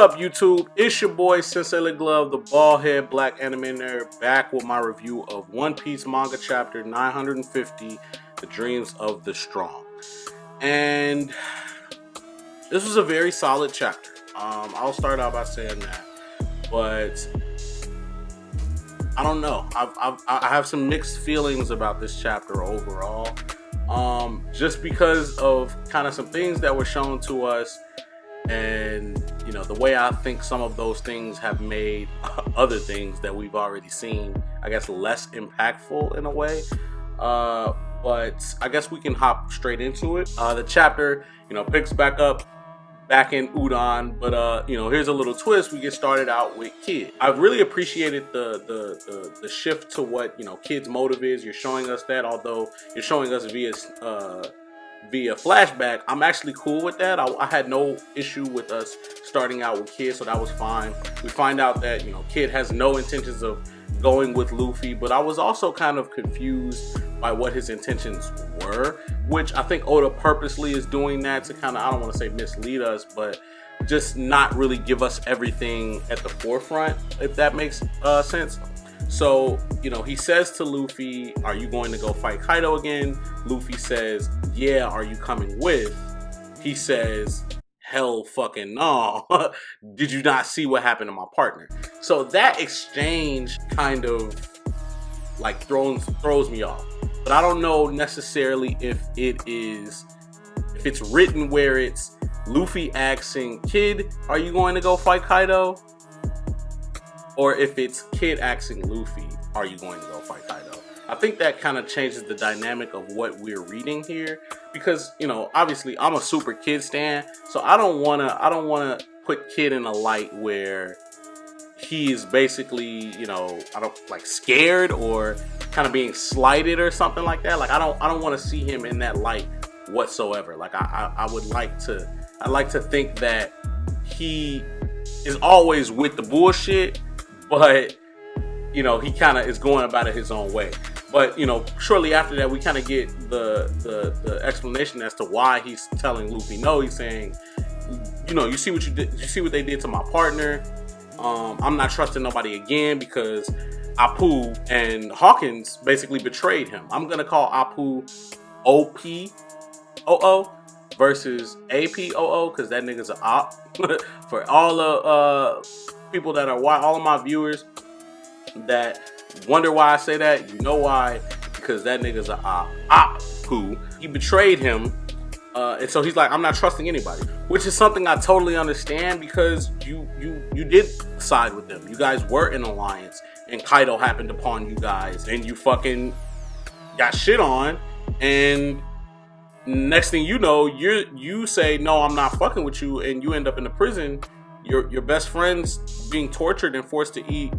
up, YouTube? It's your boy Sensei Glove, the bald-head black anime nerd, back with my review of One Piece manga chapter 950, The Dreams of the Strong. And this was a very solid chapter. I'll start out by saying that, but I don't know. I have some mixed feelings about this chapter overall, just because of kind of some things that were shown to us. And, you know, the way I think some of those things have made other things that we've already seen, I guess, less impactful in a way. But I guess we can hop straight into it. The chapter, you know, picks back up back in Udon, but you know, here's a little twist. We get started out with Kid. I've really appreciated the shift to what, you know, Kid's motive is. You're showing us that, although you're showing us via flashback. I'm actually cool with that. I had no issue with us starting out with Kid, so that was fine. We find out that, you know, Kid has no intentions of going with Luffy, but I was also kind of confused by what his intentions were, which I think Oda purposely is doing that to kind of, I don't want to say mislead us, but just not really give us everything at the forefront, if that makes sense. So, you know, he says to Luffy, are you going to go fight Kaido again? Luffy says, yeah, are you coming with? He says, hell fucking no. Did you not see what happened to my partner? So that exchange kind of like throws me off. But I don't know necessarily if it's written where it's Luffy asking Kid, are you going to go fight Kaido? Or if it's Kid asking Luffy, are you going to go fight Kaido? I think that kind of changes the dynamic of what we're reading here, because, you know, obviously I'm a super Kid stan, so I don't wanna put Kid in a light where he is basically, you know, scared or kind of being slighted or something like that. Like I don't want to see him in that light whatsoever. Like I'd like to think that he is always with the bullshit, but, you know, he kind of is going about it his own way. But, you know, shortly after that, we kind of get the explanation as to why he's telling Luffy no. He's saying, you know, you see what you did, you see what they did to my partner. I'm not trusting nobody again because Apu and Hawkins basically betrayed him. I'm gonna call Apu OPOO versus APOO because that nigga's an op. For all the people that are all of my viewers that wonder why I say that, you know why? Because that nigga's an op who he betrayed him, and so he's like, I'm not trusting anybody, which is something I totally understand because you did side with them. You guys were in alliance, and Kaido happened upon you guys, and you fucking got shit on, and next thing you know, you say no, I'm not fucking with you, and you end up in the prison. Your best friend's being tortured and forced to eat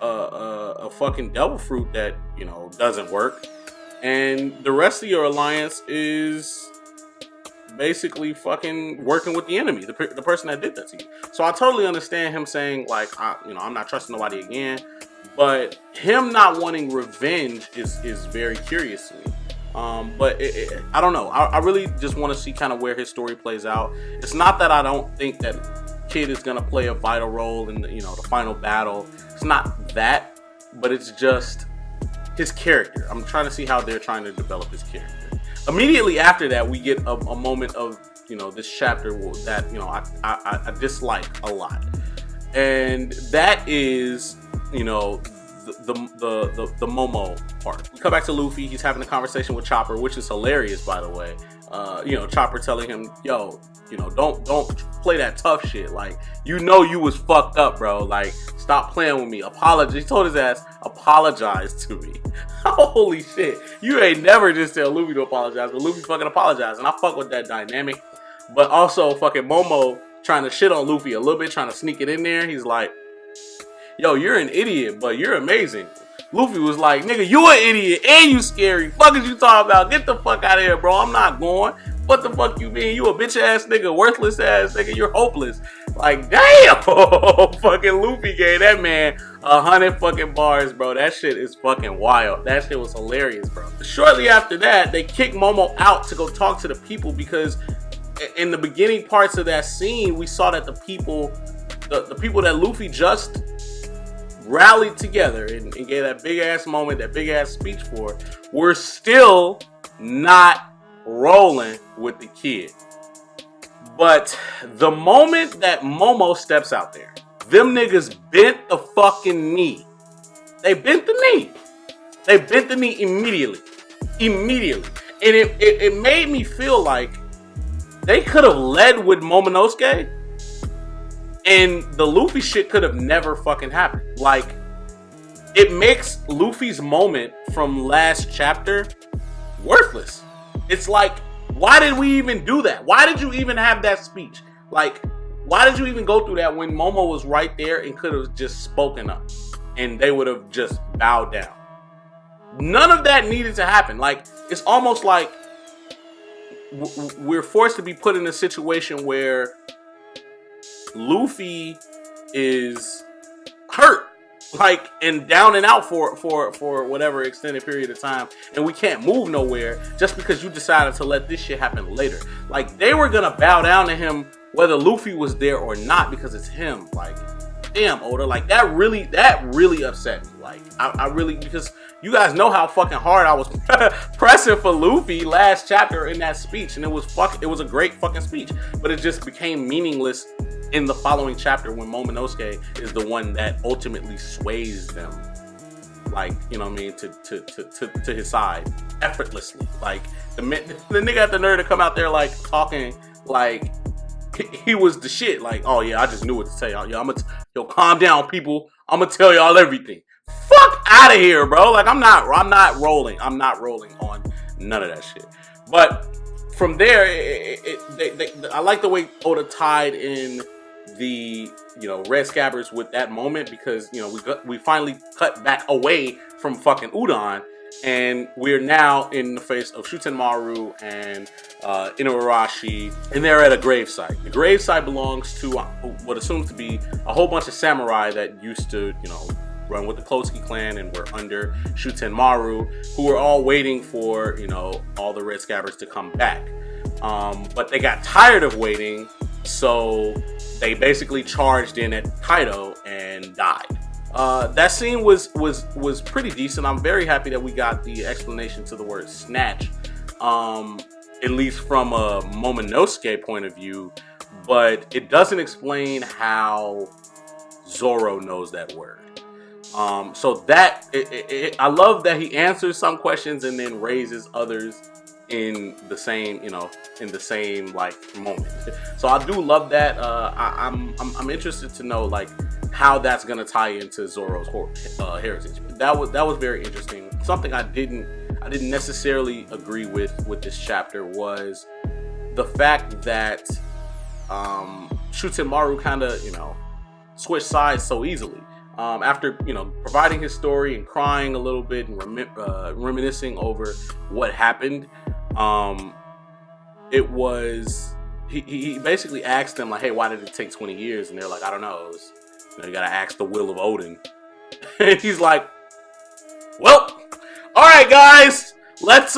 a fucking devil fruit that, you know, doesn't work, and the rest of your alliance is basically fucking working with the enemy, the person that did that to you. So I totally understand him saying like, I'm not trusting nobody again, but him not wanting revenge is very curious to me. But I don't know. I really just want to see kind of where his story plays out. It's not that I don't think that Kid is gonna play a vital role in the, you know, the final battle. It's not that, but it's just his character. I'm trying to see how they're trying to develop his character. Immediately after that, we get a moment of, you know, this chapter that, you know, I dislike a lot, and that is, you know, the Momo part. We come back to Luffy. He's having a conversation with Chopper, which is hilarious, by the way. You know, Chopper telling him, yo, you know, don't play that tough shit. Like, you know, you was fucked up, bro. Like, stop playing with me. Apologize. He told his ass, apologize to me. Holy shit. You ain't never just tell Luffy to apologize, but Luffy fucking apologized. And I fuck with that dynamic. But also fucking Momo trying to shit on Luffy a little bit, trying to sneak it in there. He's like, yo, you're an idiot, but you're amazing. Luffy was like, nigga, you an idiot and you scary. Fuck is you talking about? Get the fuck out of here, bro. I'm not going. What the fuck you mean? You a bitch ass nigga, worthless ass nigga. You're hopeless. Like, damn. Fucking Luffy gave that man 100 fucking bars, bro. That shit is fucking wild. That shit was hilarious, bro. Shortly after that, they kick Momo out to go talk to the people because in the beginning parts of that scene, we saw that the people the people that Luffy just rallied together and gave that big ass moment, that big ass speech for, were still not rolling with the kid. But the moment that Momo steps out there, them niggas bent the fucking knee. They bent the knee. They bent the knee immediately. Immediately. And it made me feel like they could have led with Momonosuke and the Luffy shit could have never fucking happened. Like, it makes Luffy's moment from last chapter worthless. It's like, why did we even do that? Why did you even have that speech? Like, why did you even go through that when Momo was right there and could have just spoken up and they would have just bowed down? None of that needed to happen. Like, it's almost like we're forced to be put in a situation where Luffy is hurt, like, and down and out for whatever extended period of time, and we can't move nowhere just because you decided to let this shit happen later. Like, they were gonna bow down to him whether Luffy was there or not because it's him. Like, damn, Oda, like, that really upset me. Like, I really, because you guys know how fucking hard I was pressing for Luffy last chapter in that speech, and it was a great fucking speech, but it just became meaningless in the following chapter when Momonosuke is the one that ultimately sways them, like, you know what I mean, to his side effortlessly. Like, the nigga had the nerve to come out there like talking like he was the shit. Like, oh yeah, I just knew what to tell y'all. Yo, calm down, people. I'm gonna tell y'all everything. Fuck out of here, bro. Like, I'm not rolling on none of that shit. But from there, I like the way Oda tied in the, you know, Red Scabbards with that moment, because, you know, we finally cut back away from fucking Udon, and we're now in the face of Shutenmaru and Inuarashi, and they're at a gravesite. The gravesite belongs to what assumes to be a whole bunch of samurai that used to, you know, run with the Kloski clan and were under Shutenmaru, who were all waiting for, you know, all the Red Scabbards to come back. But they got tired of waiting, so they basically charged in at Kaido and died. That scene was pretty decent. I'm very happy that we got the explanation to the word snatch, at least from a Momonosuke point of view, but it doesn't explain how Zoro knows that word. So that I love that he answers some questions and then raises others in the same, you know, like moment. So I do love that. I'm interested to know, like, how that's gonna tie into Zoro's heritage. That was very interesting. Something I didn't necessarily agree with this chapter was the fact that Shutenmaru kind of, you know, switched sides so easily. After, you know, providing his story and crying a little bit and reminiscing over what happened, it was, he basically asked them, like, hey, why did it take 20 years? And they're like, I don't know. It was, you know, you gotta ask the will of Odin. And he's like, well, all right, guys, let's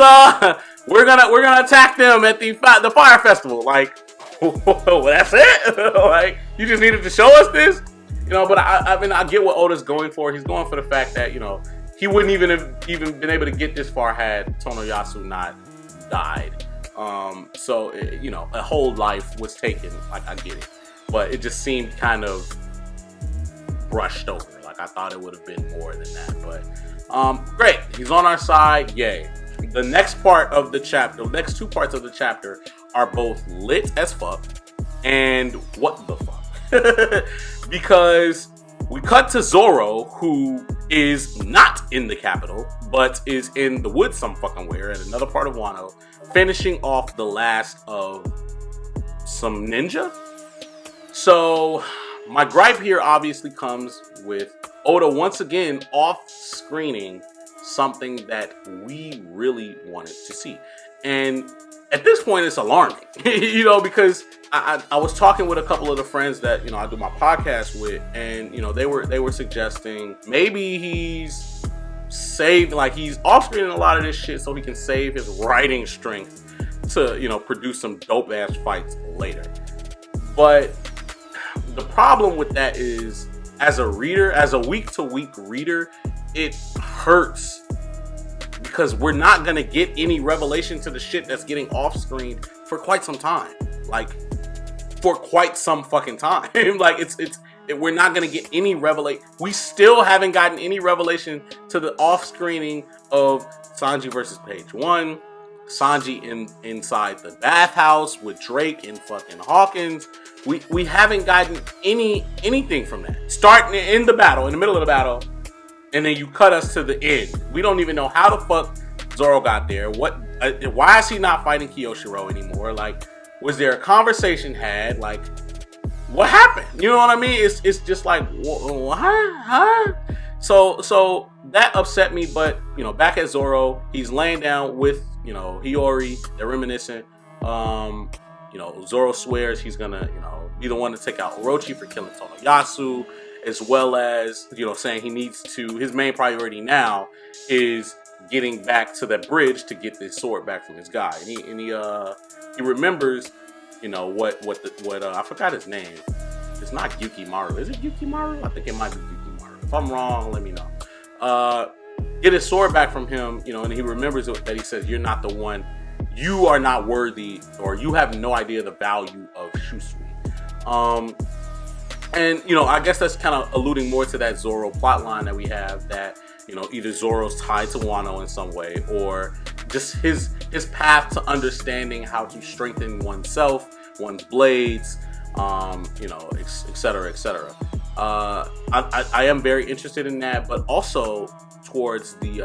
we're gonna attack them at the fire festival. Like, well, that's it? Like, you just needed to show us this? You know, but I mean, I get what Oda's going for. He's going for the fact that, you know, he wouldn't even have been able to get this far had Tonoyasu not died. So, you know, a whole life was taken. Like, I get it. But it just seemed kind of brushed over. Like, I thought it would have been more than that. But, great. He's on our side. Yay. The next part of the chapter, the next two parts of the chapter are both lit as fuck and what the fuck. Because we cut to Zoro, who is not in the capital, but is in the woods some fucking where at another part of Wano, finishing off the last of some ninja. So my gripe here obviously comes with Oda once again off-screening something that we really wanted to see. And at this point, it's alarming, you know, because I was talking with a couple of the friends that, you know, I do my podcast with, and, you know, they were suggesting maybe he's saved, like, he's off-screening a lot of this shit so he can save his writing strength to, you know, produce some dope-ass fights later. But the problem with that is, as a reader, as a week-to-week reader, it hurts because we're not gonna get any revelation to the shit that's getting off-screen for quite some time. Like, for quite some fucking time. Like, we're not gonna get any revelation. We still haven't gotten any revelation to the off-screening of Sanji versus Page One, Sanji inside the bathhouse with Drake and fucking Hawkins. We haven't gotten anything from that. Starting in the battle, in the middle of the battle, and then you cut us to the end. We don't even know how the fuck Zoro got there. Why is he not fighting Kyoshiro anymore? Like, was there a conversation had? Like, what happened? You know what I mean? It's just like, what? Huh? So that upset me. But you know, back at Zoro, he's laying down with, you know, Hiyori. They're reminiscing. You know, Zoro swears he's gonna, you know, be the one to take out Orochi for killing Tonoyasu, as well as, you know, saying he needs to, his main priority now is getting back to that bridge to get this sword back from his guy. And he remembers, you know, what I forgot his name. It's not Yukimaru. Is it Yukimaru? I think it might be Yukimaru. If I'm wrong, let me know. Get his sword back from him, you know, and he remembers that he says, "You're not the one. You are not worthy, or you have no idea the value of Shusui." And, you know, I guess that's kind of alluding more to that Zoro plotline that we have, that, you know, either Zoro's tied to Wano in some way, or just his path to understanding how to strengthen oneself, one's blades, you know, etc., etc. I am very interested in that, but also towards the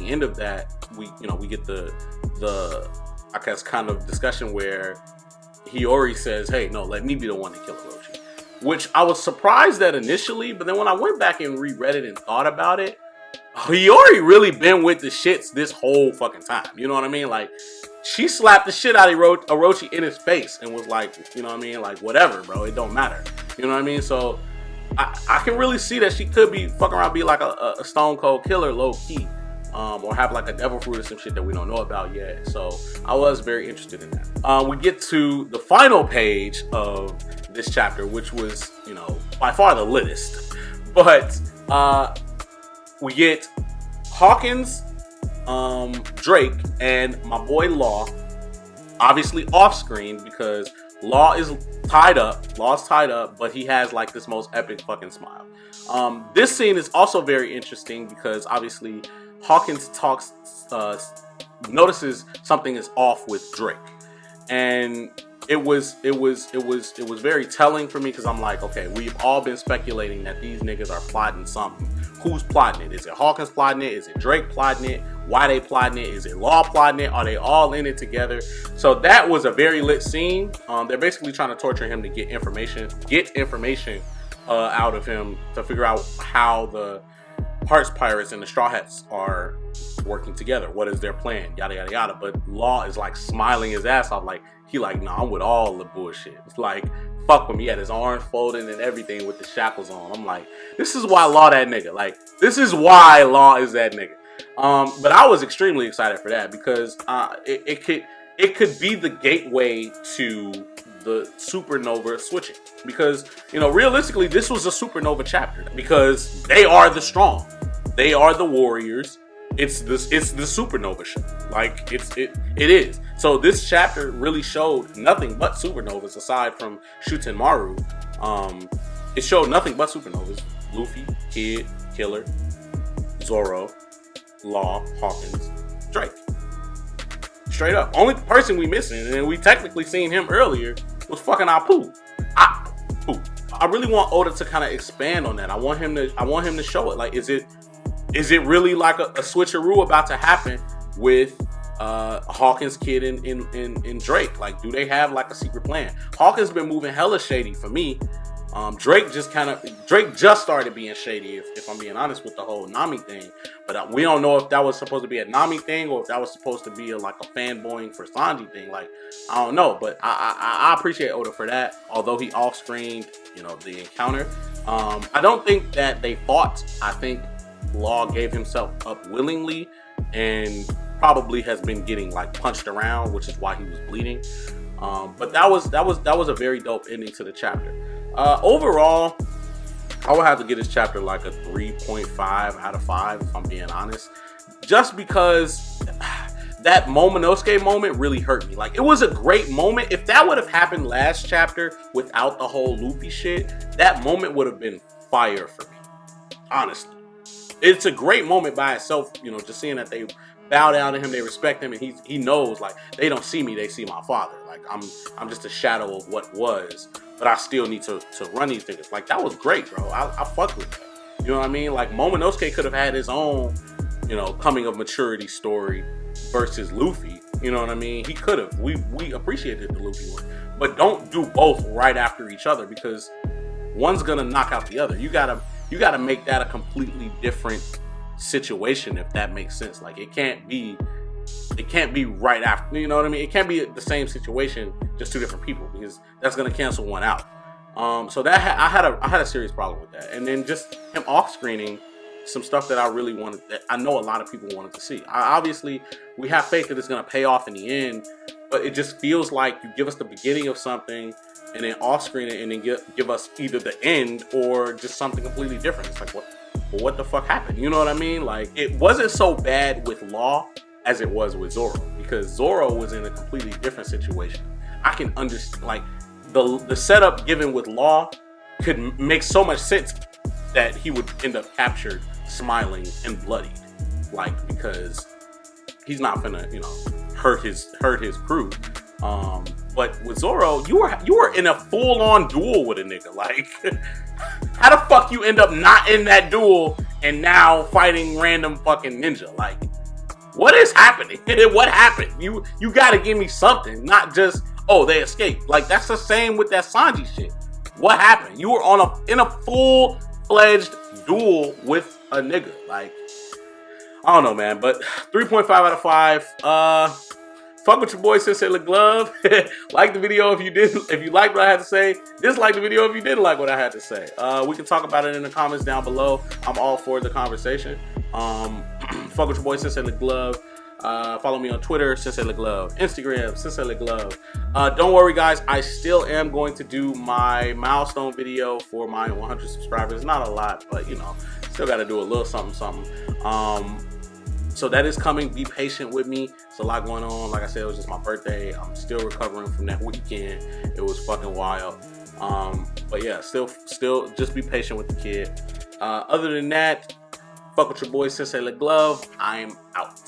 end of that, we get the I guess kind of discussion where Hiyori says, "Hey, no, let me be the one to kill Orochi," which I was surprised at initially, but then when I went back and reread it and thought about it, Hiyori really been with the shits this whole fucking time. You know what I mean? Like, she slapped the shit out of Orochi in his face and was like, you know what I mean? Like, whatever, bro, it don't matter. You know what I mean? So I can really see that she could be fucking around, be like a stone cold killer, low key. Or have like a devil fruit or some shit that we don't know about yet. So I was very interested in that. We get to the final page of this chapter, which was, you know, by far the littest. But we get Hawkins, Drake, and my boy Law, obviously off screen because Law is tied up. Law's tied up, but he has like this most epic fucking smile. This scene is also very interesting because obviously Hawkins notices something is off with Drake, and it was very telling for me because I'm like, okay, we've all been speculating that these niggas are plotting something. Who's plotting it? Is it Hawkins plotting it? Is it Drake plotting it? Why they plotting it? Is it Law plotting it? Are they all in it together? So that was a very lit scene. They're basically trying to torture him to get information out of him to figure out how the Hearts Pirates and the Straw Hats are working together. What is their plan? Yada yada yada. But Law is like smiling his ass off, like nah, I'm with all the bullshit. It's like, fuck with me. He had his arms folded and everything with the shackles on. I'm like, this is why Law that nigga. Like, this is why Law is that nigga. But I was extremely excited for that because it could be the gateway to the Supernova switching, because, you know, realistically this was a Supernova chapter because they are the strong, they are the warriors. It's the Supernova show. Like, it is. So this chapter really showed nothing but supernovas aside from Shuten Maru. It showed nothing but supernovas. Luffy, Kid, Killer, Zoro, Law, Hawkins, Drake. Straight up. Only person we missing, and we technically seen him earlier, was fucking Apu. I really want Oda to kind of expand on that. I want him to show it. Like, is it really like a switcheroo about to happen with Hawkins, Kid, and Drake? Like, do they have like a secret plan? Hawkins been moving hella shady for me. Drake just started being shady, if I'm being honest, with the whole Nami thing. But we don't know if that was supposed to be a Nami thing or if that was supposed to be like a fanboying for Sanji thing. Like, I don't know, but I appreciate Oda for that. Although he off-screened, you know, the encounter. I don't think that they fought. I think Law gave himself up willingly and probably has been getting like punched around, which is why he was bleeding. But that was a very dope ending to the chapter. Overall, I would have to give this chapter like a 3.5 out of 5 if I'm being honest. Just because that Momonosuke moment really hurt me. Like, it was a great moment. If that would have happened last chapter without the whole Luffy shit, that moment would have been fire for me. Honestly. It's a great moment by itself, you know, just seeing that they bow down to him, they respect him, and he knows, like, they don't see me, they see my father. Like, I'm just a shadow of what was, but I still need to run these niggas. Like, that was great, bro. I fucked with that. You know what I mean? Like, Momonosuke could have had his own, you know, coming of maturity story versus Luffy. You know what I mean? He could have. We appreciated the Luffy one. But don't do both right after each other, because one's gonna knock out the other. You gotta make that a completely different situation, if that makes sense. Like, it can't be right after, you know what I mean? It can't be the same situation, just two different people, because that's gonna cancel one out. So that I had a serious problem with that. And then just him off screening some stuff that I really wanted, that I know a lot of people wanted to see. Obviously, we have faith that it's gonna pay off in the end, but it just feels like you give us the beginning of something and then off screen it and then give us either the end or just something completely different. It's like, what the fuck happened? You know what I mean? Like, it wasn't so bad with Law as it was with Zoro, because Zoro was in a completely different situation. I can understand, like, the setup given with Law could make so much sense that he would end up captured, smiling, and bloodied, like, because he's not gonna, you know, hurt his crew. But with Zoro, you were in a full-on duel with a nigga. Like, how the fuck you end up not in that duel and now fighting random fucking ninja? Like, what is happening? What happened? You gotta give me something, not just, oh, they escaped. Like, that's the same with that Sanji shit. What happened? You were in a full-fledged duel with a nigga. Like, I don't know, man. But 3.5 out of 5. Fuck with your boy Sensei LeGlove. Like the video if you liked what I had to say. Dislike the video if you didn't like what I had to say. We can talk about it in the comments down below. I'm all for the conversation. Fuck with your boy Sensei LeGlove. Follow me on Twitter, Sensei LeGlove. Instagram, Sensei LeGlove. Don't worry, guys. I still am going to do my milestone video for my 100 subscribers. Not a lot, but, you know, still got to do a little something. So that is coming. Be patient with me. It's a lot going on. Like I said, it was just my birthday. I'm still recovering from that weekend. It was fucking wild. But yeah, still just be patient with the kid. Other than that, fuck with your boy Sensei LeGlove. I'm out.